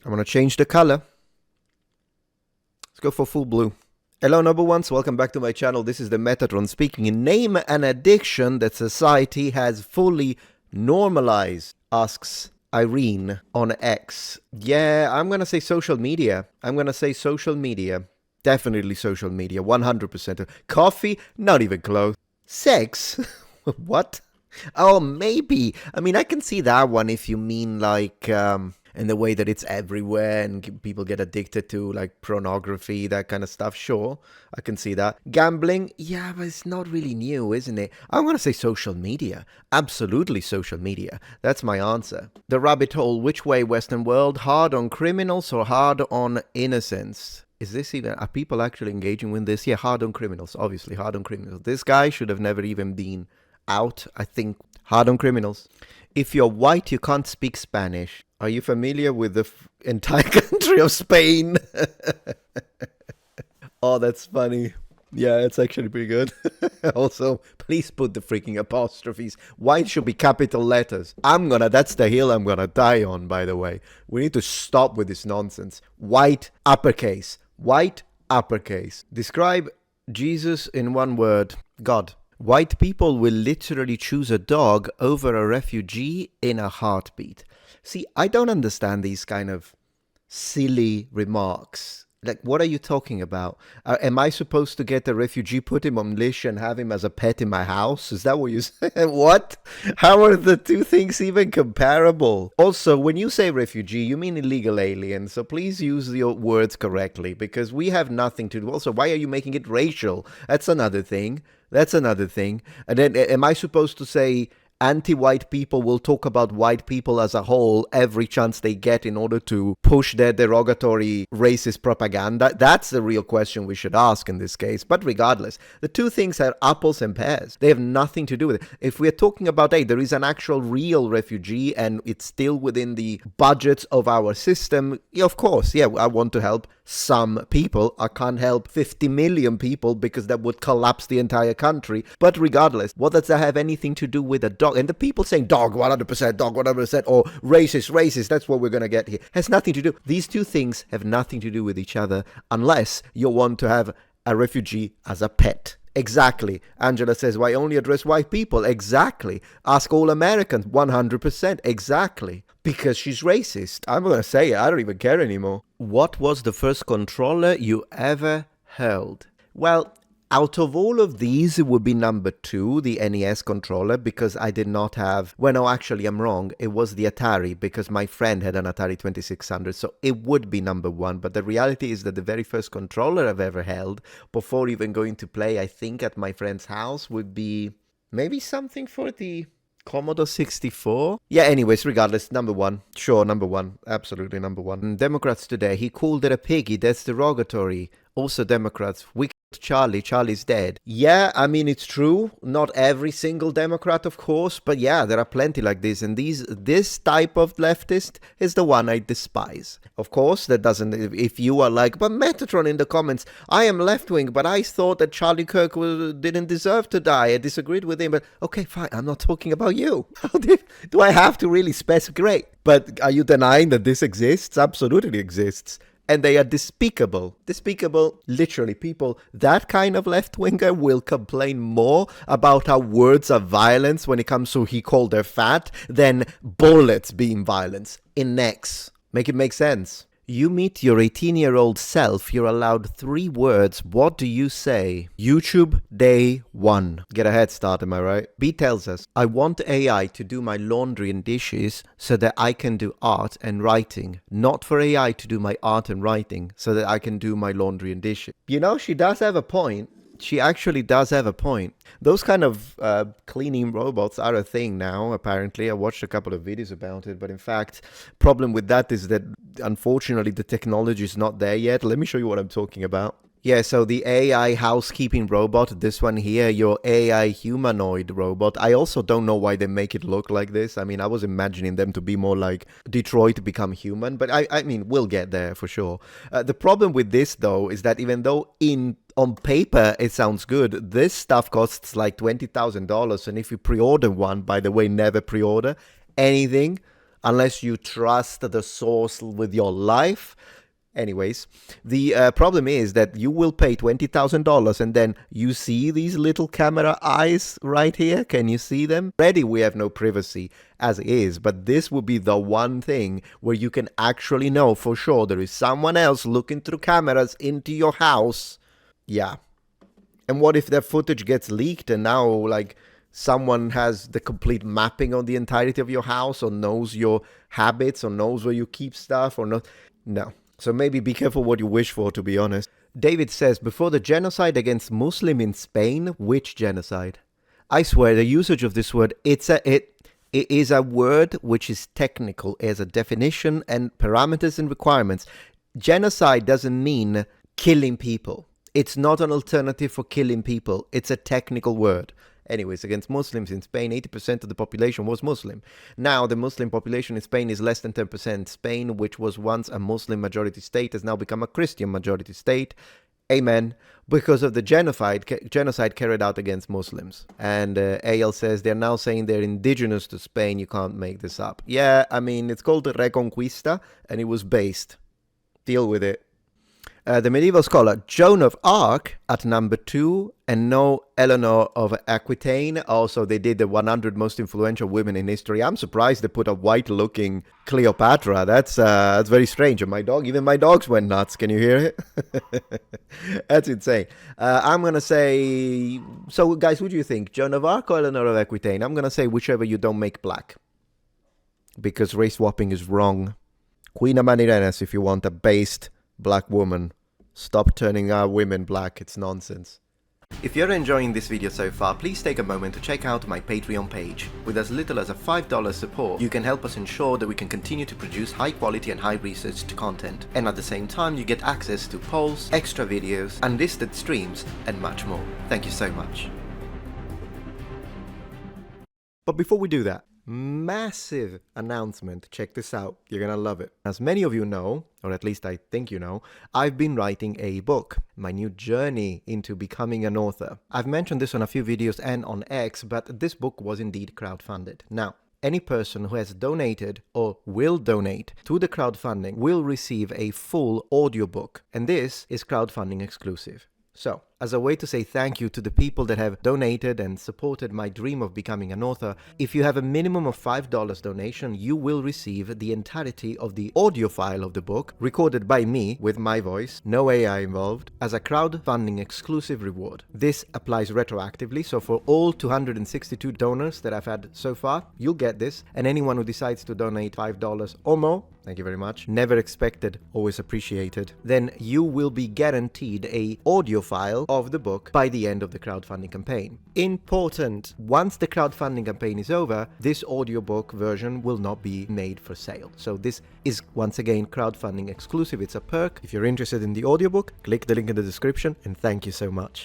I'm going to change the color. Let's go for full blue. Hello, number ones. Welcome back to my channel. This is the Metatron speaking. Name an addiction that society has fully normalized, asks Irene on X. Yeah, I'm going to say social media. Definitely social media. 100%. Coffee? Not even close. Sex? What? Oh, maybe. I mean, I can see that one if you mean like in the way that it's everywhere and people get addicted to like pornography, that kind of stuff. Sure, I can see that. Gambling? Yeah, but it's not really new, isn't it? I'm going to say social media. Absolutely social media. That's my answer. The rabbit hole. Which way, Western world? Hard on criminals or hard on innocents? Is this even, are people actually engaging with this? Yeah, hard on criminals. Obviously, hard on criminals. This guy should have never even been out. I think hard on criminals. If you're white, you can't speak Spanish. Are you familiar with the entire country of Spain? Oh, that's funny. Yeah, it's actually pretty good. Also, please put the freaking apostrophes. White should be capital letters. That's the hill I'm gonna die on, by the way. We need to stop with this nonsense. White, uppercase. White, uppercase. Describe Jesus in one word. God. White people will literally choose a dog over a refugee in a heartbeat. See, I don't understand these kind of silly remarks. Like, what are you talking about? Am I supposed to get a refugee, put him on leash and have him as a pet in my house? Is that what you say? What? How are the two things even comparable? Also, when you say refugee, you mean illegal alien. So please use your words correctly, because we have nothing to do. Also, why are you making it racial? That's another thing. And then, am I supposed to say anti-white people will talk about white people as a whole every chance they get in order to push their derogatory racist propaganda? That's the real question we should ask in this case. But regardless, the two things are apples and pears. They have nothing to do with it. If we're talking about, hey, there is an actual real refugee and it's still within the budgets of our system, yeah, of course, yeah, I want to help some people. I can't help 50 million people because that would collapse the entire country. But regardless, what does that have anything to do with a dog? And the people saying dog 100%, dog 100%, or racist, that's what we're going to get here. Has nothing to do. These two things have nothing to do with each other unless you want to have a refugee as a pet. Exactly. Angela says, why only address white people? Exactly. Ask all Americans. 100%. Exactly. Because she's racist. I'm going to say it. I don't even care anymore. What was the first controller you ever held? Well, out of all of these, it would be number 2, the NES controller, because I did not have... Well, no, actually, I'm wrong. It was the Atari, because my friend had an Atari 2600, so it would be number 1. But the reality is that the very first controller I've ever held, before even going to play, I think, at my friend's house, would be maybe something for the Commodore 64? Yeah, anyways, regardless, number 1. Sure, number 1. Absolutely number 1. Democrats today, he called it a piggy. That's derogatory. Also Democrats, we Charlie's dead. Yeah, I mean, it's true. Not every single Democrat, of course, but yeah, there are plenty like this. And this type of leftist is the one I despise. Of course, that doesn't, if you are like, but Metatron in the comments, I am left-wing, but I thought that Charlie Kirk didn't deserve to die. I disagreed with him, but okay, fine, I'm not talking about you. Do I have to really specify? Great. But are you denying that this exists? Absolutely exists. And they are despicable. Despicable, literally, people. That kind of left-winger will complain more about how words are violence when it comes to he called her fat than bullets being violence in necks. Make it make sense. You meet your 18-year-old self, you're allowed 3 words. What do you say? YouTube day 1. Get a head start, am I right? B tells us, I want AI to do my laundry and dishes so that I can do art and writing. Not for AI to do my art and writing so that I can do my laundry and dishes. You know, she does have a point. She actually does have a point. Those kind of cleaning robots are a thing now, apparently. I watched a couple of videos about it, but in fact, problem with that is that, unfortunately, the technology is not there yet. Let me show you what I'm talking about. Yeah, so the AI housekeeping robot, this one here, your AI humanoid robot. I also don't know why they make it look like this. I mean, I was imagining them to be more like Detroit Become Human, but I mean, we'll get there for sure. The problem with this, though, is that even though on paper it sounds good, this stuff costs like $20,000, and if you pre-order one, by the way, never pre-order anything unless you trust the source with your life. Anyways, the problem is that you will pay $20,000 and then you see these little camera eyes right here. Can you see them? Already we have no privacy as is, but this will be the one thing where you can actually know for sure there is someone else looking through cameras into your house. Yeah. And what if that footage gets leaked and now, like, someone has the complete mapping on the entirety of your house or knows your habits or knows where you keep stuff or not? No. So maybe be careful what you wish for, to be honest. David says, before the genocide against Muslim in Spain, which genocide? I swear, the usage of this word, it is a word which is technical, it has a definition and parameters and requirements. Genocide doesn't mean killing people. It's not an alternative for killing people. It's a technical word. Anyways, against Muslims in Spain, 80% of the population was Muslim. Now, the Muslim population in Spain is less than 10%. Spain, which was once a Muslim majority state, has now become a Christian majority state. Amen. Because of the genocide carried out against Muslims. And AL says they're now saying they're indigenous to Spain. You can't make this up. Yeah, I mean, it's called the Reconquista, and it was based. Deal with it. The medieval scholar Joan of Arc at number 2, and no Eleanor of Aquitaine. Also, they did the 100 most influential women in history. I'm surprised they put a white-looking Cleopatra. That's very strange. And even my dogs went nuts. Can you hear it? That's insane. I'm gonna say. So, guys, what do you think? Joan of Arc or Eleanor of Aquitaine? I'm gonna say whichever you don't make black, because race swapping is wrong. Queen Amanirenas, if you want a based black woman. Stop turning our women black, it's nonsense. If you're enjoying this video so far, please take a moment to check out my Patreon page. With as little as a $5 support, you can help us ensure that we can continue to produce high quality and high researched content. And at the same time, you get access to polls, extra videos, unlisted streams, and much more. Thank you so much. But before we do that, massive announcement. Check this out. You're gonna love it. As many of you know, or at least I think you know, I've been writing a book, my new journey into becoming an author. I've mentioned this on a few videos and on X, but this book was indeed crowdfunded. Now, any person who has donated or will donate to the crowdfunding will receive a full audiobook, and this is crowdfunding exclusive. So, as a way to say thank you to the people that have donated and supported my dream of becoming an author, if you have a minimum of $5 donation, you will receive the entirety of the audio file of the book, recorded by me with my voice, no AI involved, as a crowdfunding exclusive reward. This applies retroactively, so for all 262 donors that I've had so far, you'll get this, and anyone who decides to donate $5 or more, thank you very much, never expected, always appreciated, then you will be guaranteed a audio file of the book by the end of the crowdfunding campaign. Important, once the crowdfunding campaign is over, this audiobook version will not be made for sale. So this is, once again, crowdfunding exclusive. It's a perk. If you're interested in the audiobook, click the link in the description, and thank you so much.